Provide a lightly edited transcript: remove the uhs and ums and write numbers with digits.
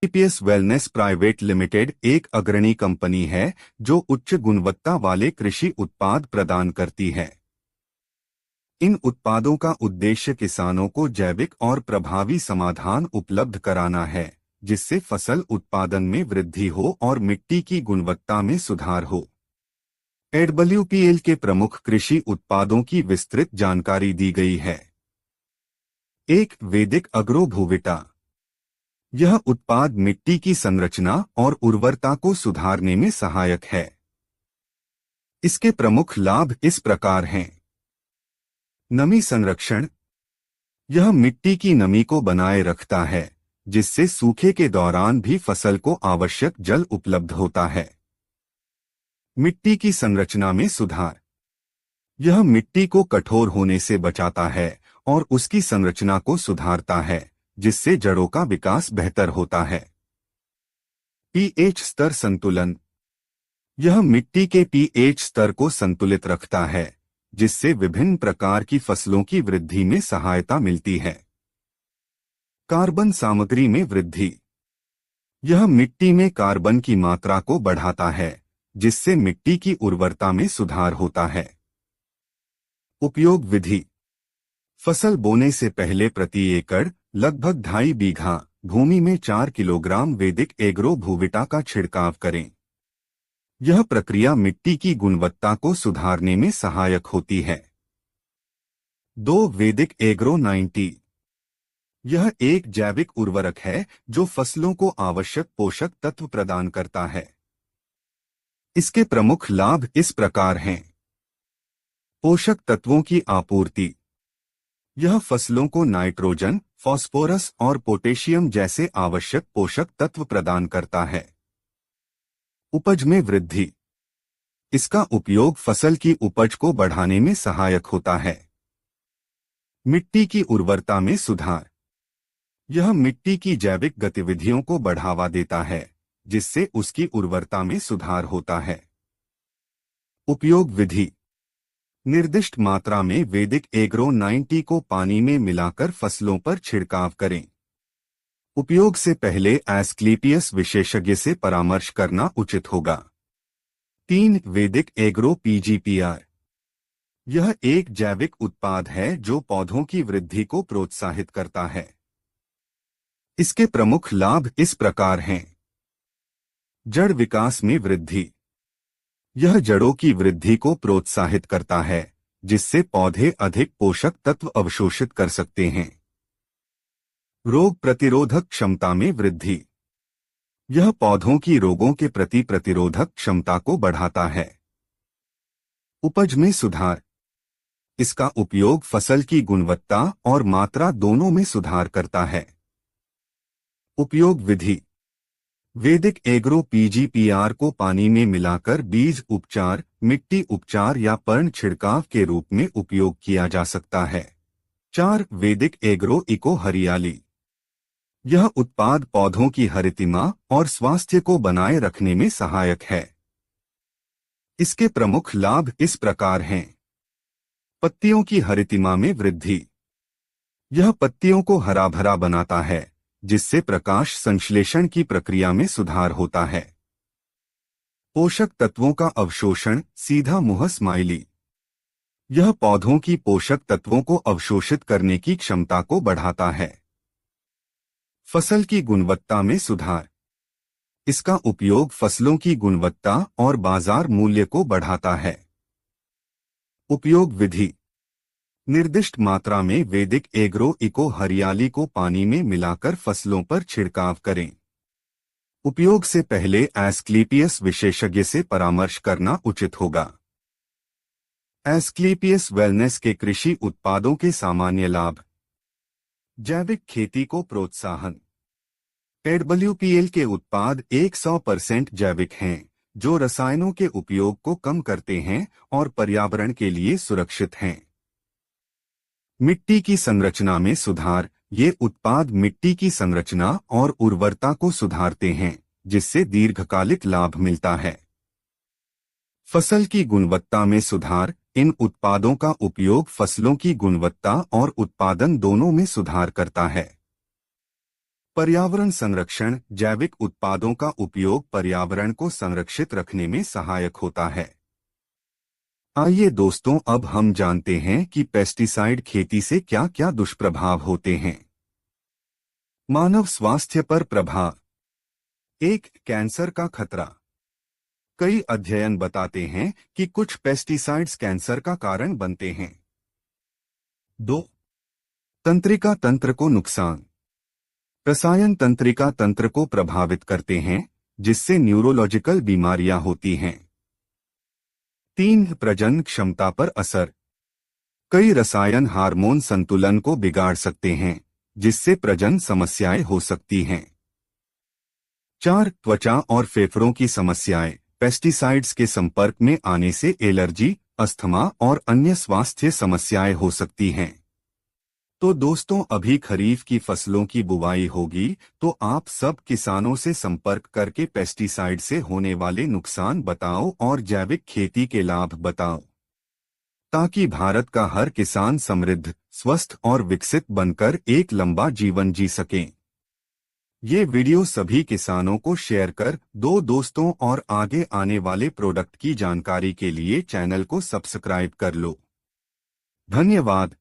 एसक्लेपियस wellness private limited एक अग्रणी company है जो उच्च गुणवत्ता वाले कृषि उत्पाद प्रदान करती है। इन उत्पादों का उद्देश्य किसानों को जैविक और प्रभावी समाधान उपलब्ध कराना है, जिससे फसल उत्पादन में वृद्धि हो और मिट्टी की गुणवत्ता में सुधार हो। एडब्ल्यूपीएल के प्रमुख कृषि उत्पादों की विस्तृत जानकारी दी गई है। एक वैदिक अग्रो भूविटा। यह उत्पाद मिट्टी की संरचना और उर्वरता को सुधारने में सहायक है। इसके प्रमुख लाभ इस प्रकार हैं। नमी संरक्षण। यह मिट्टी की नमी को बनाए रखता है, जिससे सूखे के दौरान भी फसल को आवश्यक जल उपलब्ध होता है। मिट्टी की संरचना में सुधार। यह मिट्टी को कठोर होने से बचाता है और उसकी संरचना को सुधारता है, जिससे जड़ों का विकास बेहतर होता है। पीएच स्तर संतुलन। यह मिट्टी के पीएच स्तर को संतुलित रखता है, जिससे विभिन्न प्रकार की फसलों की वृद्धि में सहायता मिलती है। कार्बन सामग्री में वृद्धि। यह मिट्टी में कार्बन की मात्रा को बढ़ाता है, जिससे मिट्टी की उर्वरता में सुधार होता है। उपयोग विधि। फसल बोने से पहले प्रति एकड़ लगभग 2.5 बीघा भूमि में 4 किलोग्राम वैदिक एग्रो भूविटा का छिड़काव करें। यह प्रक्रिया मिट्टी की गुणवत्ता को सुधारने में सहायक होती है। 2 वैदिक एग्रो 90। यह एक जैविक उर्वरक है जो फसलों को आवश्यक पोषक तत्व प्रदान करता है। इसके प्रमुख लाभ इस प्रकार हैं। पोषक तत्वों की आपूर्ति। यह फसलों को नाइट्रोजन, फास्फोरस और पोटेशियम जैसे आवश्यक पोषक तत्व प्रदान करता है। उपज में वृद्धि। इसका उपयोग फसल की उपज को बढ़ाने में सहायक होता है। मिट्टी की उर्वरता में सुधार। यह मिट्टी की जैविक गतिविधियों को बढ़ावा देता है, जिससे उसकी उर्वरता में सुधार होता है। उपयोग विधि। निर्दिष्ट मात्रा में वैदिक एग्रो 90 को पानी में मिलाकर फसलों पर छिड़काव करें। उपयोग से पहले एस्क्लेपियस विशेषज्ञ से परामर्श करना उचित होगा। 3 वैदिक एग्रो पीजीपीआर। यह एक जैविक उत्पाद है जो पौधों की वृद्धि को प्रोत्साहित करता है। इसके प्रमुख लाभ इस प्रकार हैं। जड़ विकास में वृद्धि। यह जड़ों की वृद्धि को प्रोत्साहित करता है, जिससे पौधे अधिक पोषक तत्व अवशोषित कर सकते हैं। रोग प्रतिरोधक क्षमता में वृद्धि। यह पौधों की रोगों के प्रति प्रतिरोधक क्षमता को बढ़ाता है। उपज में सुधार। इसका उपयोग फसल की गुणवत्ता और मात्रा दोनों में सुधार करता है। उपयोग विधि। वैदिक एग्रो पीजीपीआर को पानी में मिलाकर बीज उपचार, मिट्टी उपचार या पर्ण छिड़काव के रूप में उपयोग किया जा सकता है। 4 वैदिक एग्रो इको हरियाली। यह उत्पाद पौधों की हरितिमा और स्वास्थ्य को बनाए रखने में सहायक है। इसके प्रमुख लाभ इस प्रकार हैं। पत्तियों की हरितिमा में वृद्धि। यह पत्तियों को हरा भरा बनाता है, जिससे प्रकाश संश्लेषण की प्रक्रिया में सुधार होता है। पोषक तत्वों का अवशोषण, सीधा मुंह स्माइली। यह पौधों की पोषक तत्वों को अवशोषित करने की क्षमता को बढ़ाता है। फसल की गुणवत्ता में सुधार। इसका उपयोग फसलों की गुणवत्ता और बाजार मूल्य को बढ़ाता है। उपयोग विधि। निर्दिष्ट मात्रा में वैदिक एग्रो इको हरियाली को पानी में मिलाकर फसलों पर छिड़काव करें। उपयोग से पहले एस्क्लेपियस विशेषज्ञ से परामर्श करना उचित होगा। एस्क्लेपियस वेलनेस के कृषि उत्पादों के सामान्य लाभ। जैविक खेती को प्रोत्साहन। एडब्ल्यूपीएल के उत्पाद 100% जैविक हैं, जो रसायनों के उपयोग को कम करते हैं और पर्यावरण के लिए सुरक्षित हैं। मिट्टी की संरचना में सुधार। ये उत्पाद मिट्टी की संरचना और उर्वरता को सुधारते हैं, जिससे दीर्घकालिक लाभ मिलता है। फसल की गुणवत्ता में सुधार। इन उत्पादों का उपयोग फसलों की गुणवत्ता और उत्पादन दोनों में सुधार करता है। पर्यावरण संरक्षण जैविक उत्पादों का उपयोग पर्यावरण को संरक्षित रखने में सहायक होता है। आइए दोस्तों, अब हम जानते हैं कि पेस्टिसाइड खेती से क्या क्या दुष्प्रभाव होते हैं। मानव स्वास्थ्य पर प्रभाव। 1. कैंसर का खतरा। कई अध्ययन बताते हैं कि कुछ पेस्टिसाइड्स कैंसर का कारण बनते हैं। 2. तंत्रिका तंत्र को नुकसान। रसायन तंत्रिका तंत्र को प्रभावित करते हैं, जिससे न्यूरोलॉजिकल बीमारियां होती हैं। 3. प्रजनन क्षमता पर असर। कई रसायन हार्मोन संतुलन को बिगाड़ सकते हैं, जिससे प्रजनन समस्याएं हो सकती हैं। 4. त्वचा और फेफड़ों की समस्याएं। पेस्टिसाइड्स के संपर्क में आने से एलर्जी, अस्थमा और अन्य स्वास्थ्य समस्याएं हो सकती हैं। तो दोस्तों, अभी खरीफ की फसलों की बुवाई होगी, तो आप सब किसानों से संपर्क करके पेस्टिसाइड से होने वाले नुकसान बताओ और जैविक खेती के लाभ बताओ, ताकि भारत का हर किसान समृद्ध, स्वस्थ और विकसित बनकर एक लंबा जीवन जी सकें। ये वीडियो सभी किसानों को शेयर कर दो दोस्तों, और आगे आने वाले प्रोडक्ट की जानकारी के लिए चैनल को सब्सक्राइब कर लो। धन्यवाद।